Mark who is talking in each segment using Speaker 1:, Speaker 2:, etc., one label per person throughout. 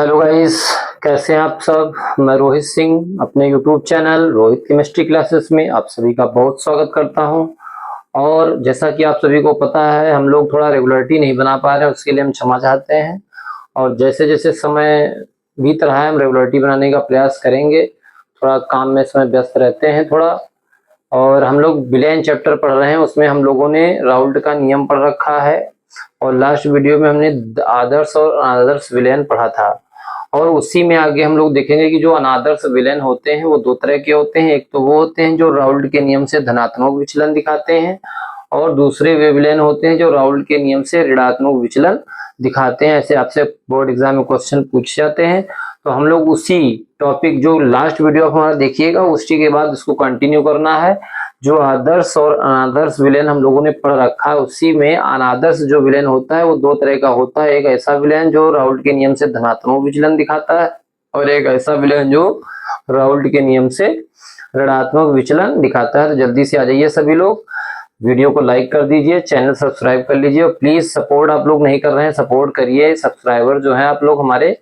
Speaker 1: Hello guys, कैसे हैं आप सब। मैं रोहित सिंह अपने YouTube channel Rohit chemistry classes में आप सभी का बहुत स्वागत करता हूं। और जैसा कि आप सभी को पता है, हम लोग थोड़ा रेगुलरिटी नहीं बना पा रहे हैं, उसके लिए हम क्षमा चाहते हैं। और जैसे जैसे समय बीत रहा है, हम रेगुलरिटी बनाने का प्रयास करेंगे। थोड़ा काम में समय व्यस्त रहते हैं थोड़ा। और हम लोग विलेन चैप्टर पढ़ रहे हैं, उसमें हम लोगों ने राउल्ट का नियम पढ़ रखा है। और लास्ट वीडियो में हमने आदर्श और अनादर्श विलेन पढ़ा था। और उसी में आगे हम लोग देखेंगे कि जो अनादर्श विलेन होते हैं वो दो तरह के होते हैं। एक तो वो होते हैं जो राउल्ट के नियम से धनात्मक विचलन दिखाते हैं, और दूसरे वे विलेन होते हैं जो राउल्ट के नियम से ऋणात्मक विचलन दिखाते हैं। ऐसे आपसे बोर्ड एग्जाम में क्वेश्चन पूछ जाते हैं। तो हम लोग उसी टॉपिक, जो लास्ट वीडियो आप हमारा देखिएगा, उसी के बाद इसको कंटिन्यू करना है। जो आदर्श और अनादर्श विलेन हम लोगों ने पढ़ रखा है, उसी में अनादर्श जो विलेन होता है वो दो तरह का होता है। एक ऐसा विलेन जो राउल्ट के नियम से धनात्मक विचलन दिखाता है, और एक ऐसा विलेन जो राउल्ट के नियम से ऋणात्मक विचलन दिखाता है। तो जल्दी से आ जाइए सभी लोग, वीडियो को लाइक कर दीजिए, चैनल सब्सक्राइब कर लीजिए। और प्लीज सपोर्ट आप लोग नहीं कर रहे हैं, सपोर्ट करिए। सब्सक्राइबर जो है आप लोग हमारे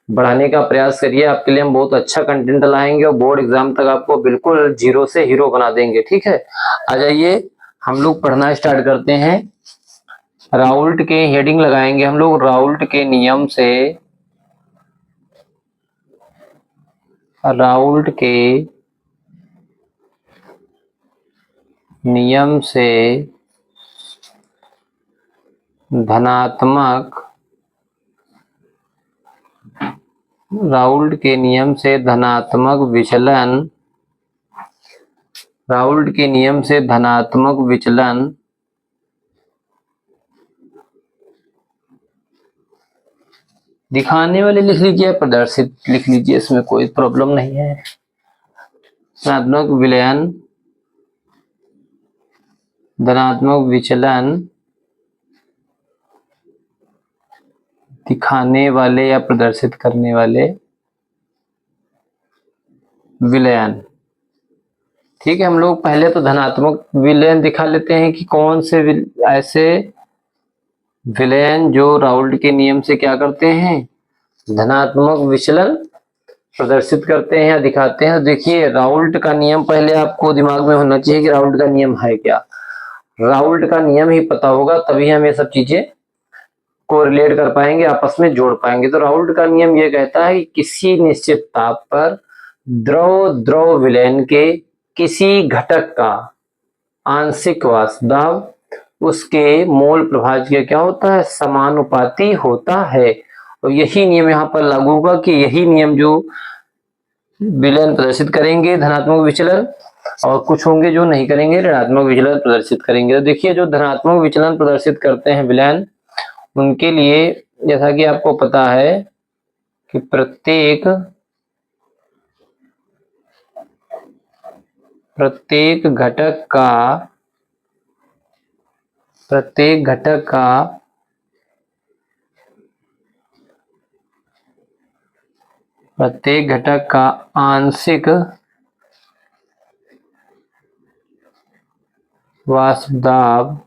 Speaker 1: बढ़ाने का प्रयास करिए। आपके लिए हम बहुत अच्छा कंटेंट लाएंगे और बोर्ड एग्जाम तक आपको बिल्कुल जीरो से हीरो बना देंगे। ठीक है, आ जाइए हम लोग पढ़ना स्टार्ट करते हैं। राउल्ट के हेडिंग लगाएंगे हम लोग, राउल्ट के नियम से, राउल्ट के नियम से धनात्मक, राउल्ट के नियम से धनात्मक विचलन, राउल्ट के नियम से धनात्मक विचलन दिखाने वाले लिख लीजिए, प्रदर्शित लिख लीजिए, इसमें कोई प्रॉब्लम नहीं है। धनात्मक विलयन, धनात्मक विचलन दिखाने वाले या प्रदर्शित करने वाले विलयन। ठीक है, हम लोग पहले तो धनात्मक विलयन दिखा लेते हैं कि कौन से ऐसे विलयन जो राउल्ट के नियम से क्या करते हैं, धनात्मक विचलन प्रदर्शित करते हैं या दिखाते हैं। देखिए, राउल्ट का नियम पहले आपको दिमाग में होना चाहिए कि राउल्ट का नियम है क्या। राउल्ट का नियम ही पता होगा तभी हम ये सब चीजें को रिलेट कर पाएंगे, आपस में जोड़ पाएंगे। तो राउल्ट का नियम ये कहता है कि किसी निश्चित ताप पर द्रव द्रव विलयन के किसी घटक का आंशिक वाष्प दाब उसके मोल प्रभाज के क्या होता है, समानुपाती होता है। और यही नियम यहाँ पर लागू होगा कि यही नियम जो विलयन प्रदर्शित करेंगे धनात्मक विचलन, और कुछ होंगे जो नहीं करेंगे, ऋणात्मक विचलन प्रदर्शित करेंगे। तो देखिए, जो धनात्मक विचलन प्रदर्शित करते हैं विलयन, उनके लिए जैसा कि आपको पता है कि प्रत्येक घटक का, प्रत्येक घटक का आंशिक वाष्प दाब,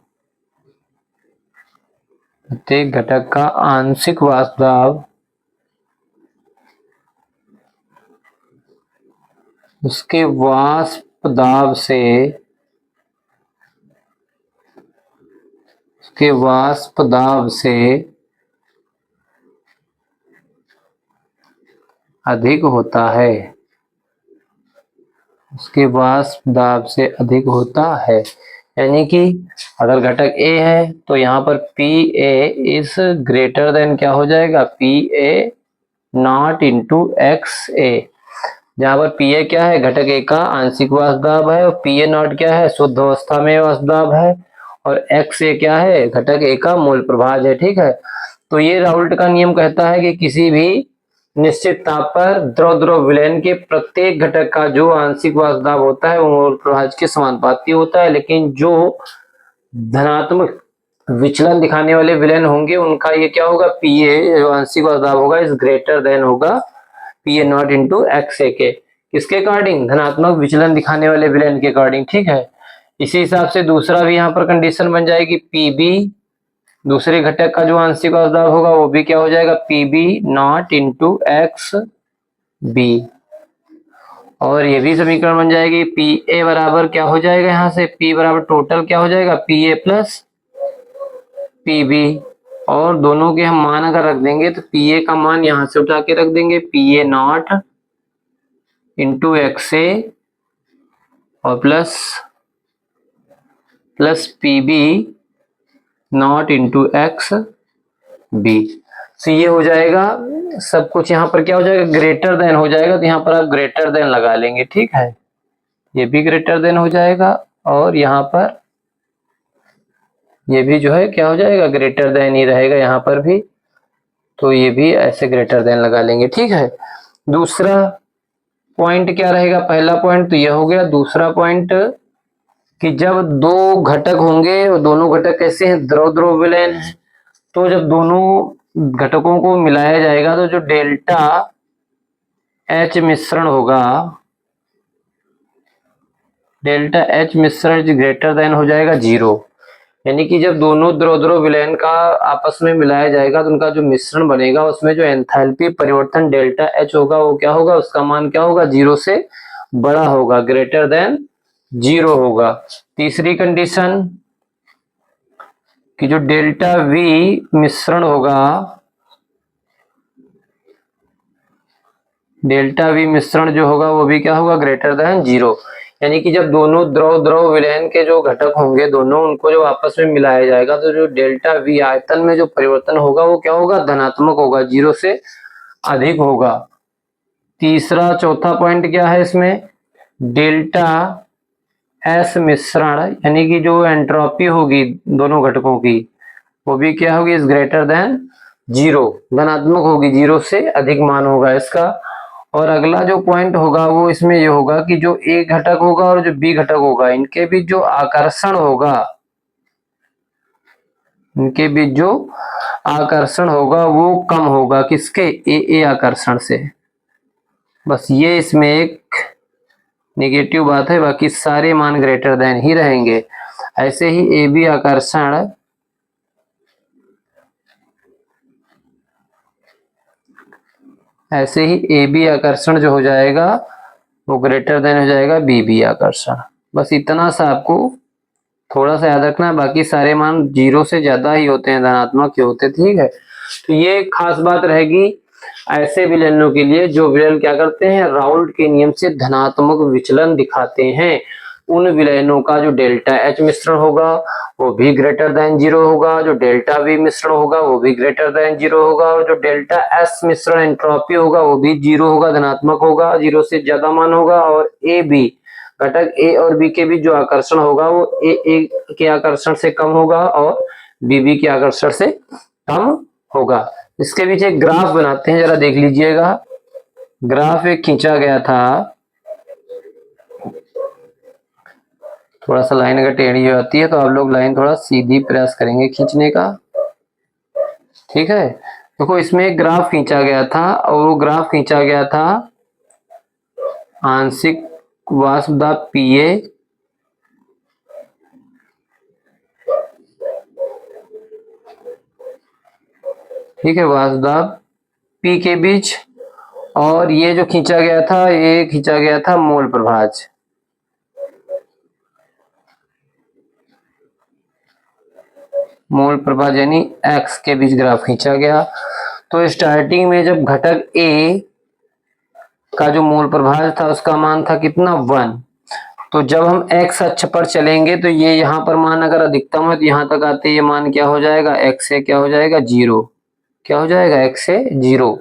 Speaker 1: प्रत्येक घटक का आंशिक वाष्प दाब उसके वाष्प दाब से, उसके वाष्प दाब से अधिक होता है, उसके वाष्प दाब से अधिक होता है। यानी कि अगर घटक ए है तो यहाँ पर P A is greater than क्या हो जाएगा, P A not into X A. जहां पर पी ए क्या है, घटक ए का आंशिक वाष्प दाब है, और पी ए नॉट क्या है, शुद्ध अवस्था में वाष्प दाब है, और एक्स ए क्या है, घटक ए का मोल प्रभाज है। ठीक है, तो ये राउल्ट का नियम कहता है कि किसी भी निश्चित ताप पर द्रव द्रव विलयन के प्रत्येक घटक का जो आंशिक वाष्प दाब होता है वो मोल प्रभाज के समानुपाती होता है। लेकिन जो धनात्मक विचलन दिखाने वाले विलयन होंगे उनका ये क्या होगा, पी ए जो आंशिक वाष्प दाब होगा इज ग्रेटर देन होगा P A not into X A के। किसके अकॉर्डिंग, धनात्मक विचलन दिखाने वाले विलयन के अकॉर्डिंग। ठीक है, इसी हिसाब से दूसरा भी यहाँ पर कंडीशन बन जाएगी, पी बी दूसरे घटक का जो आंशिक वासदाब होगा वो भी क्या हो जाएगा, PB not into X B. और ये भी समीकरण बन जाएगी, PA बराबर क्या हो जाएगा, यहाँ से P बराबर टोटल क्या हो जाएगा, PA प्लस PB। और दोनों के हम मान अगर रख देंगे तो PA का मान यहां से उठा के रख देंगे, PA नॉट इंटू XA और plus PB not into X B. तो ये हो जाएगा सब कुछ, यहाँ पर क्या हो जाएगा, ग्रेटर देन हो जाएगा, तो यहाँ पर आप ग्रेटर देन लगा लेंगे, ठीक है। ये भी ग्रेटर देन हो जाएगा और यहाँ पर ये भी जो है क्या हो जाएगा, ग्रेटर देन ही रहेगा यहाँ पर भी, तो ये भी ऐसे ग्रेटर देन लगा लेंगे, ठीक है। दूसरा पॉइंट क्या रहेगा, पहला पॉइंट तो ये हो गया। दूसरा पॉइंट कि जब दो घटक होंगे और दोनों घटक कैसे हैं, द्रव द्रव विलयन है, तो जब दोनों घटकों को मिलाया जाएगा तो जो डेल्टा H मिश्रण होगा, डेल्टा H मिश्रण ग्रेटर देन हो जाएगा 0। यानी कि जब दोनों द्रव द्रव विलयन का आपस में मिलाया जाएगा तो उनका जो मिश्रण बनेगा उसमें जो एंथैल्पी परिवर्तन डेल्टा H होगा वो क्या होगा, उसका मान क्या होगा, 0 से बड़ा होगा, ग्रेटर देन 0 होगा। तीसरी कंडीशन कि जो डेल्टा V मिश्रण होगा, डेल्टा V मिश्रण जो होगा वो भी क्या होगा, ग्रेटर देन 0। यानी कि जब दोनों द्रव द्रव विलयन के जो घटक होंगे दोनों, उनको जो आपस में मिलाया जाएगा तो जो डेल्टा V आयतन में जो परिवर्तन होगा वो क्या होगा, धनात्मक होगा, 0 से अधिक होगा। तीसरा चौथा पॉइंट क्या है इसमें, डेल्टा S मिश्रण यानी कि जो एंट्रोपी होगी दोनों घटकों की वो भी क्या होगी, इज ग्रेटर देन 0, धनात्मक होगी, 0 से अधिक मान होगा इसका। और अगला जो पॉइंट होगा वो इसमें ये होगा कि जो A घटक होगा और जो B घटक होगा इनके बीच जो आकर्षण होगा, इनके बीच जो आकर्षण होगा वो कम होगा, किसके, AA आकर्षण से। बस ये इसमें एक नेगेटिव बात है, बाकी सारे मान ग्रेटर देन ही रहेंगे। ऐसे ही AB आकर्षण, ऐसे ही AB आकर्षण जो हो जाएगा वो ग्रेटर देन हो जाएगा BB आकर्षण। बस इतना सा आपको थोड़ा सा याद रखना है, बाकी सारे मान 0 से ज्यादा ही होते हैं, धनात्मक ही होते हैं, ठीक है। तो ये खास बात रहेगी ऐसे विलयनों के लिए जो विलयन क्या करते हैं, राउल्ट के नियम से धनात्मक विचलन दिखाते हैं। उन विलयनों का जो डेल्टा H मिश्रण होगा वो भी ग्रेटर देन 0 होगा, जो डेल्टा V मिश्रण होगा वो भी ग्रेटर देन 0 होगा, और जो डेल्टा S मिश्रण एंट्रोपी होगा वो भी 0 होगा, धनात्मक होगा, 0 से ज्यादा मान होगा। और AB घटक A और B के बीच जो आकर्षण होगा वो A के आकर्षण से कम होगा और BB के आकर्षण से कम होगा। इसके बीच एक ग्राफ बनाते हैं, जरा देख लीजिएगा। ग्राफ एक खींचा गया था, थोड़ा सा लाइन अगर टेढ़ी हो जाती है तो आप लोग लाइन थोड़ा सीधी प्रयास करेंगे खींचने का, ठीक है। देखो इसमें एक ग्राफ खींचा गया था और वो ग्राफ खींचा गया था आंशिक वाष्पदाब PA ठीक है, वाष्पदाब P के बीच, और ये जो खींचा गया था ये खींचा गया था मोल प्रभाज, मोल प्रभाज यानी X के बीच ग्राफ खींचा गया। तो स्टार्टिंग में जब घटक A का जो मोल प्रभाज था उसका मान था कितना, 1। तो जब हम X अक्ष पर चलेंगे तो ये यहाँ पर मान अगर अधिकतम है तो यहाँ तक आते ये मान क्या हो जाएगा, X से क्या हो जाएगा, 0, क्या हो जाएगा, X से 0।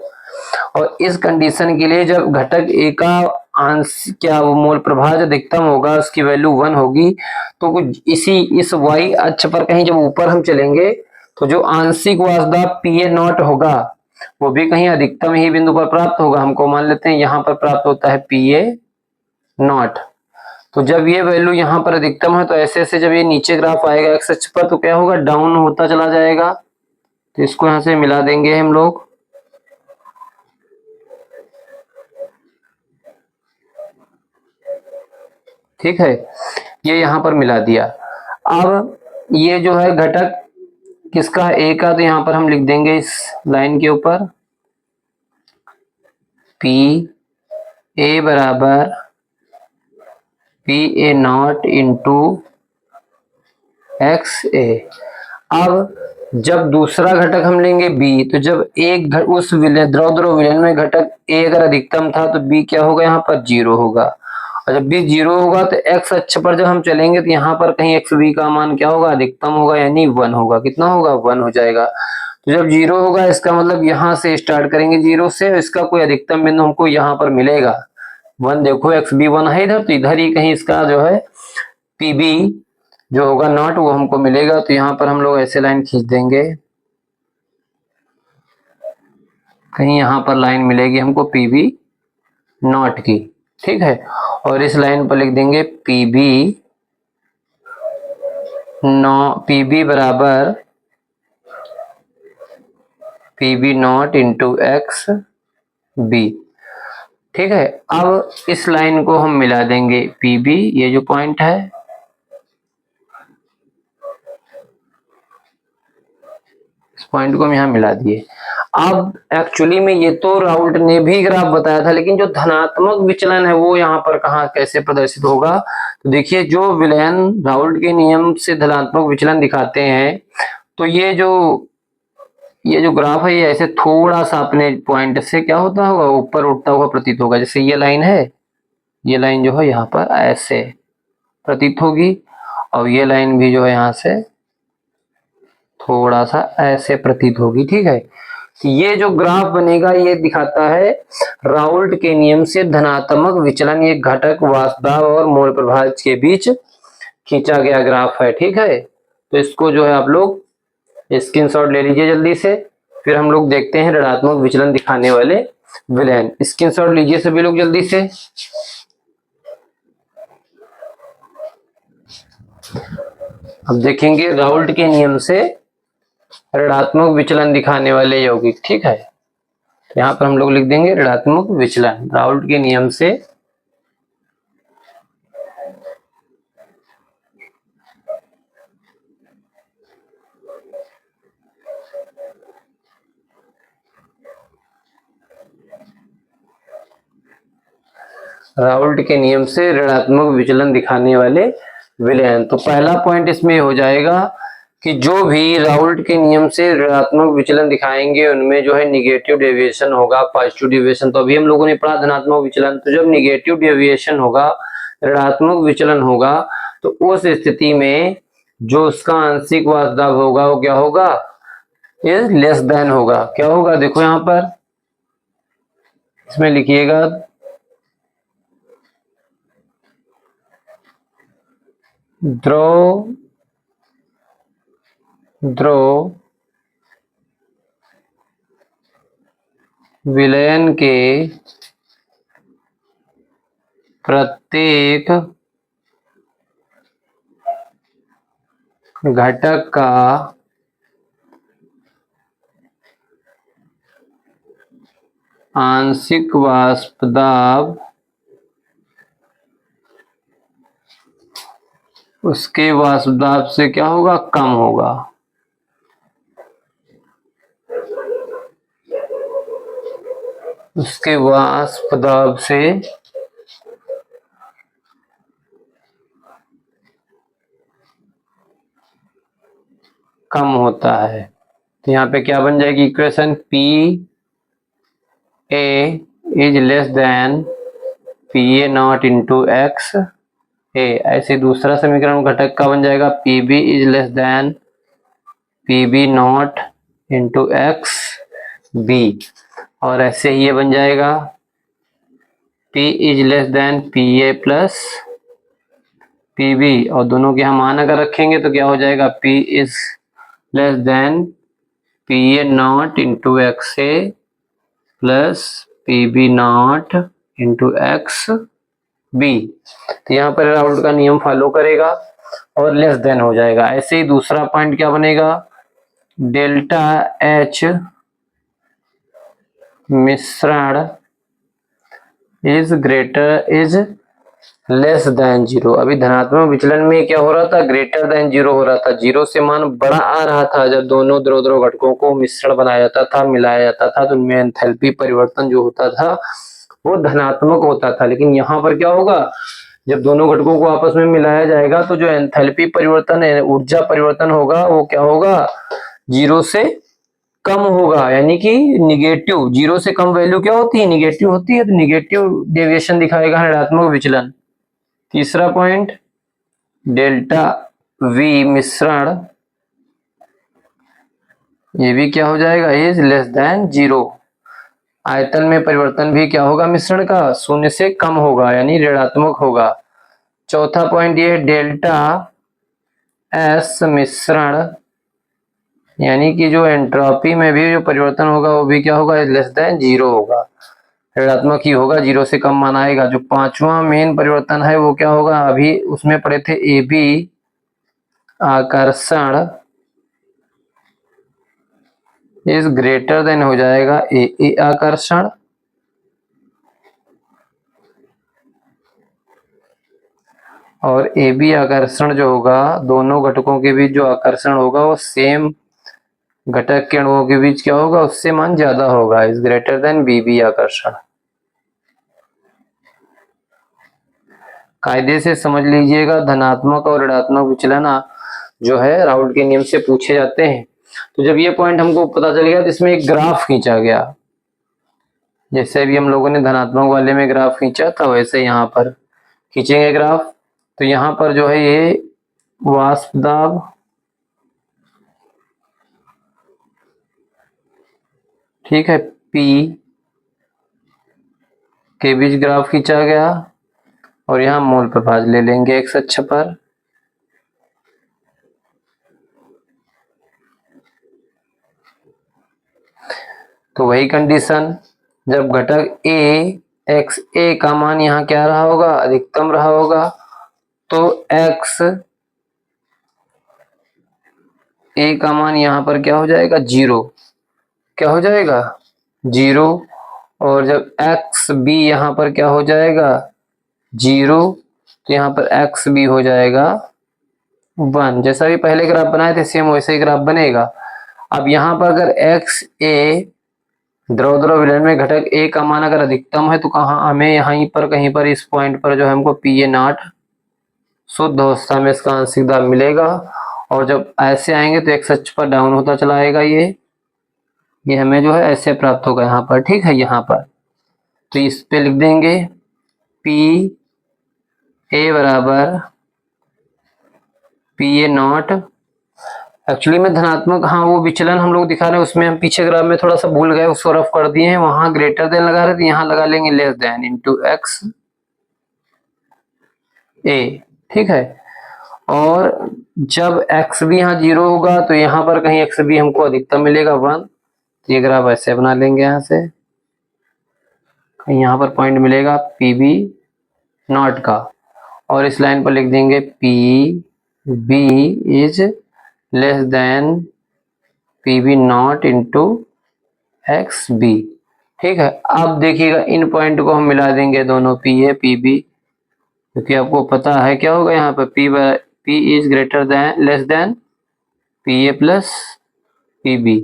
Speaker 1: और इस कंडीशन के लिए जब घटक A का अंश क्या वो मोल प्रभाज अधिकतम होगा, उसकी वैल्यू 1 होगी, तो कुछ इस Y अक्ष पर कहीं जब ऊपर हम चलेंगे तो जो आंशिक वाष्पदाब PA नॉट होगा वो भी कहीं अधिकतम ही बिंदु पर प्राप्त होगा। हमको मान लेते हैं यहाँ पर प्राप्त होता है PA नॉट। तो जब ये वैल्यू यहाँ पर अधिकतम है तो ऐसे ऐसे जब ये नीचे ग्राफ आएगा एक्स अक्ष पर तो क्या होगा, डाउन होता चला जाएगा। तो इसको यहाँ से मिला देंगे हम लोग, ठीक है, ये यहाँ पर मिला दिया। अब ये जो है घटक किसका, ए का, तो यहाँ पर हम लिख देंगे इस लाइन के ऊपर पी ए बराबर P A not into X A. अब जब दूसरा घटक हम लेंगे बी, तो जब एक उस द्रव द्रव विलयन में घटक ए अगर अधिकतम था तो बी क्या होगा, यहाँ पर जीरो होगा। और जब बी जीरो होगा तो एक्स अक्ष पर जब हम चलेंगे तो यहाँ पर कहीं एक्स बी का मान क्या होगा, अधिकतम होगा, यानी 1 होगा। कितना होगा, 1 हो जाएगा। तो जब जीरो होगा इसका मतलब यहाँ से स्टार्ट करेंगे जीरो से, इसका कोई अधिकतम बिंदु हमको यहाँ पर मिलेगा 1। देखो एक्स बी 1 है इधर, तो इधर ही कहीं इसका जो है पीबी जो होगा नॉट वो हमको मिलेगा। तो यहाँ पर हम लोग ऐसे लाइन खींच देंगे, कहीं यहाँ पर लाइन मिलेगी हमको पीबी नॉट की, ठीक है। और इस लाइन पर लिख देंगे पीबी बराबर PB not into X B, ठीक है। अब इस लाइन को हम मिला देंगे पीबी, ये जो पॉइंट है, इस पॉइंट को हम यहाँ मिला दिए। अब एक्चुअली में ये तो राउल्ट ने भी ग्राफ बताया था, लेकिन जो धनात्मक विचलन है वो यहाँ पर कहाँ कैसे प्रदर्शित होगा, तो देखिए जो विलयन राउल्ट के नियम से धनात्मक विचलन दिखाते हैं, तो ये जो ग्राफ है ये ऐसे थोड़ा सा अपने पॉइंट से क्या होता होगा, ऊपर उठता हुआ प्रतीत होगा। जैसे ये लाइन है, ये लाइन जो है यहाँ पर ऐसे प्रतीत होगी, और ये लाइन भी जो है यहाँ से थोड़ा सा ऐसे प्रतीत होगी, ठीक है। तो ये जो ग्राफ बनेगा ये दिखाता है राउल्ट के नियम से धनात्मक विचलन, ये घटक वाष्प दाब और मोल प्रभाव के बीच खींचा गया ग्राफ है, ठीक है। तो इसको जो है आप लोग स्क्रीनशॉट ले लीजिए जल्दी से, फिर हम लोग देखते हैं ऋणात्मक विचलन दिखाने वाले विलयन। स्क्रीनशॉट लीजिए सभी लोग जल्दी से। अब देखेंगे राउल्ट के नियम से ऋणात्मक विचलन दिखाने वाले यौगिक, ठीक है। तो यहाँ पर हम लोग लिख देंगे ऋणात्मक विचलन, राउल्ट के नियम से राउल्ट के नियम से ऋणात्मक विचलन दिखाने वाले विलयन। तो पहला पॉइंट इसमें हो जाएगा कि जो भी राउल्ट के नियम से ऋणात्मक विचलन दिखाएंगे उनमें जो है निगेटिव डेविएशन होगा। पॉजिटिव डेविएशन तो अभी हम लोगों ने पढ़ा धनात्मक विचलन। तो जब निगेटिव डेविएशन होगा, ऋणात्मक विचलन होगा, तो उस स्थिति में जो उसका आंशिक वाष्पदाब होगा वो क्या होगा, इज लेस देन होगा। क्या होगा, देखो यहाँ पर इसमें लिखिएगा द्रव विलयन के प्रत्येक घटक का आंशिक वाष्पदाब उसके वाष्पदाब से क्या होगा, कम होगा। उसके वाष्पदाब से कम होता है। तो यहाँ पे क्या बन जाएगी equation, P A is less than P A not into X A. ऐसे दूसरा समीकरण घटक का बन जाएगा P B is less than P B not into X B. और ऐसे ही ये बन जाएगा P is less than P A plus P B, और दोनों के हम मान अगर रखेंगे तो क्या हो जाएगा, P is less than P A not into X A plus P B not into X B. तो यहाँ पर राउल्ट का नियम फॉलो करेगा और लेस देन हो जाएगा। ऐसे ही दूसरा पॉइंट क्या बनेगा, डेल्टा एच मिश्रण इज लेस देन जीरो। अभी धनात्मक विचलन में क्या हो रहा था, ग्रेटर देन जीरो हो रहा था, जीरो से मान बड़ा आ रहा था। जब दोनों द्रव द्रव घटकों को मिश्रण बनाया जाता था, मिलाया जाता था, तो उनमें एंथैल्पी परिवर्तन जो होता था वो धनात्मक होता था। लेकिन यहाँ पर क्या होगा, जब दोनों घटकों को आपस में मिलाया जाएगा तो जो एंथैल्पी परिवर्तन है, ऊर्जा परिवर्तन होगा, वो क्या होगा, जीरो से कम होगा, यानी कि निगेटिव। जीरो से कम वैल्यू क्या होती है, निगेटिव होती है, तो निगेटिव डेविएशन दिखाएगा ऋणात्मक विचलन। तीसरा पॉइंट, डेल्टा वी मिश्रण, ये भी क्या हो जाएगा, इज लेस देन जीरो। आयतन में परिवर्तन भी क्या होगा, मिश्रण का शून्य से कम होगा, यानी ऋणात्मक होगा। चौथा पॉइंट ये, डेल्टा एस मिश्रण, यानी कि जो एंट्रोपी में भी जो परिवर्तन होगा वो भी क्या होगा, लेस देन जीरो होगा, ऋणात्मक ही होगा, जीरो से कम मान आएगा। जो पांचवा मेन परिवर्तन है वो क्या होगा, अभी उसमें पढ़े थे, ए बी आकर्षण इज ग्रेटर देन हो जाएगा ए आकर्षण, और ए बी आकर्षण जो होगा, दोनों घटकों के बीच जो आकर्षण होगा वो सेम घटक के अणुओं के बीच क्या होगा, उससे मान ज्यादा होगा, is greater than B B आकर्षण। कायदे से समझ लीजिएगा, धनात्मक और ऋणात्मक विचलन जो है राउल्ट के नियम से पूछे जाते हैं। तो जब ये पॉइंट हमको पता चल गया तो इसमें एक ग्राफ खींचा गया, जैसे भी हम लोगों ने धनात्मक वाले में ग्राफ खींचा था वैसे यहाँ पर खींचेंगे ग्राफ। तो यहाँ पर जो है ये वाष्प दाब, ठीक है, P के बीच ग्राफ खींचा गया, और यहाँ मोल प्रभाज ले लेंगे एक्स अक्ष पर। तो वही कंडीशन, जब घटक ए एक्स ए का मान यहाँ क्या रहा होगा, अधिकतम रहा होगा, तो एक्स ए का मान यहाँ पर क्या हो जाएगा, जीरो, क्या हो जाएगा, जीरो। और जब एक्स बी यहाँ पर क्या हो जाएगा, जीरो, तो यहाँ पर एक्स बी हो जाएगा 1। जैसा भी पहले ग्राफ बनाए थे सेम वैसे ही ग्राफ बनेगा। अब यहाँ पर अगर एक्स ए द्रव द्रव विलयन में घटक ए का मान अगर अधिकतम है तो कहाँ, हमें यहीं पर कहीं पर इस पॉइंट पर जो है हमको पी ए नॉट शुद्ध अवस्था में इसका आंशिक दाब मिलेगा। और जब ऐसे आएंगे तो एक्स अक्ष पर डाउन होता चला आएगा, ये हमें जो है ऐसे प्राप्त होगा यहाँ पर, ठीक है। यहाँ पर तो इस पे लिख देंगे पी ए बराबर पी ए नॉट। एक्चुअली में धनात्मक, हाँ वो विचलन हम लोग दिखा रहे हैं उसमें हम पीछे ग्राफ में थोड़ा सा भूल गए, उसको रफ कर दिए हैं, वहां ग्रेटर देन लगा रहे थे, यहाँ लगा लेंगे लेस देन इंटू एक्स ए, ठीक है। और जब एक्स भी यहाँ जीरो होगा तो यहाँ पर कहीं एक्स भी हमको अधिकतम मिलेगा 1। ये ग्राफ ऐसे बना लेंगे, यहाँ से कहीं यहाँ पर पॉइंट मिलेगा पी बी नॉट का, और इस लाइन पर लिख देंगे P B is less than P B not into X B, ठीक है। अब देखिएगा इन पॉइंट को हम मिला देंगे दोनों, पी ए पी बी, क्योंकि आपको पता है क्या होगा यहाँ पर P is greater than less than P A plus P B.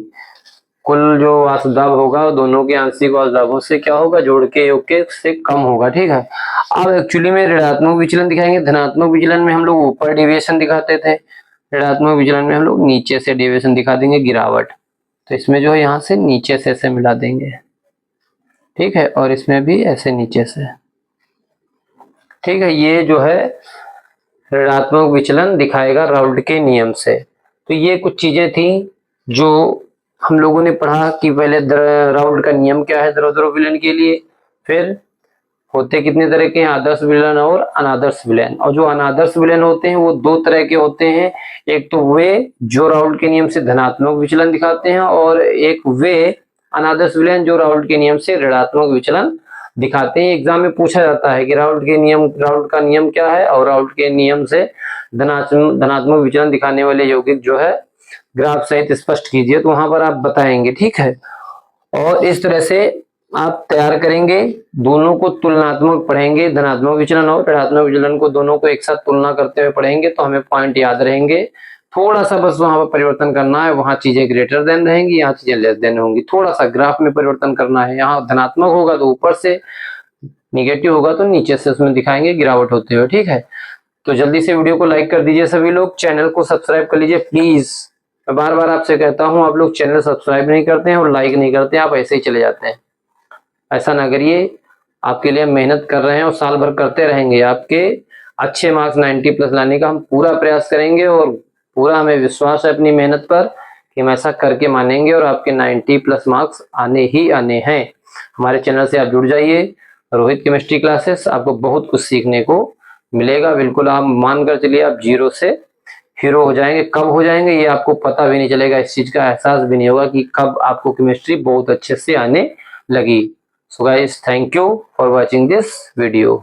Speaker 1: कुल जो वाष्प दाब होगा दोनों के आंशिक वाष्प दाबों से क्या होगा, जोड़ के योग के से कम होगा, ठीक है। अब एक्चुअली में ऋणात्मक विचलन दिखाएंगे, धनात्मक विचलन में हम लोग ऊपर डेविएशन दिखाते थे, ऋणात्मक विचलन में हम लोग नीचे से डेविएशन दिखा देंगे, गिरावट। तो इसमें जो है यहाँ से नीचे से ऐसे मिला देंगे, ठीक है, और इसमें भी ऐसे नीचे से, ठीक है। ये जो है ऋणात्मक विचलन दिखाएगा राउल्ट के नियम से। तो ये कुछ चीजें थी जो हम लोगों ने पढ़ा कि पहले राउल्ट का नियम क्या है द्रव द्रव विलयन के लिए, फिर होते कितने तरह के हैं, आदर्श विलयन और अनादर्श विलयन। और जो अनादर्श विलयन होते हैं वो दो तरह के होते हैं, एक तो वे जो राउल्ट के नियम से धनात्मक विचलन दिखाते हैं, और एक वे अनादर्श विलयन जो राउल्ट के नियम से ऋणात्मक विचलन दिखाते हैं। एग्जाम में पूछा जाता है कि राउल्ट का नियम क्या है, और राउल्ट के नियम से धनात्मक विचलन दिखाने वाले यौगिक जो है ग्राफ सहित स्पष्ट कीजिए, तो वहां पर आप बताएंगे, ठीक है। और इस तरह से आप तैयार करेंगे, दोनों को तुलनात्मक पढ़ेंगे, धनात्मक विचलन और ऋणात्मक विचलन को दोनों को एक साथ तुलना करते हुए पढ़ेंगे तो हमें पॉइंट याद रहेंगे। थोड़ा सा बस वहां पर परिवर्तन करना है, वहां चीजें ग्रेटर देन रहेंगी, यहाँ चीजें लेस देन होंगी। थोड़ा सा ग्राफ में परिवर्तन करना है, यहाँ धनात्मक होगा तो ऊपर से, निगेटिव होगा तो नीचे से उसमें दिखाएंगे गिरावट होते हुए। ठीक है, तो जल्दी से वीडियो को लाइक कर दीजिए सभी लोग, चैनल को सब्सक्राइब कर लीजिए प्लीज। मैं बार बार आपसे कहता हूं, आप लोग चैनल सब्सक्राइब नहीं करते हैं और लाइक नहीं करते हैं, आप ऐसे ही चले जाते हैं। ऐसा ना करिए, आपके लिए हम मेहनत कर रहे हैं और साल भर करते रहेंगे। आपके अच्छे मार्क्स 90 प्लस लाने का हम पूरा प्रयास करेंगे और पूरा हमें विश्वास है अपनी मेहनत पर कि हम ऐसा करके मानेंगे और आपके 90 प्लस मार्क्स आने ही आने हैं। हमारे चैनल से आप जुड़ जाइए, रोहित केमिस्ट्री क्लासेस, आपको बहुत कुछ सीखने को मिलेगा। बिल्कुल आप मानकर चलिए, आप जीरो से हीरो हो जाएंगे। कब हो जाएंगे ये आपको पता भी नहीं चलेगा, इस चीज का एहसास भी नहीं होगा कि कब आपको केमिस्ट्री बहुत अच्छे से आने लगी। So guys, thank you for watching this video.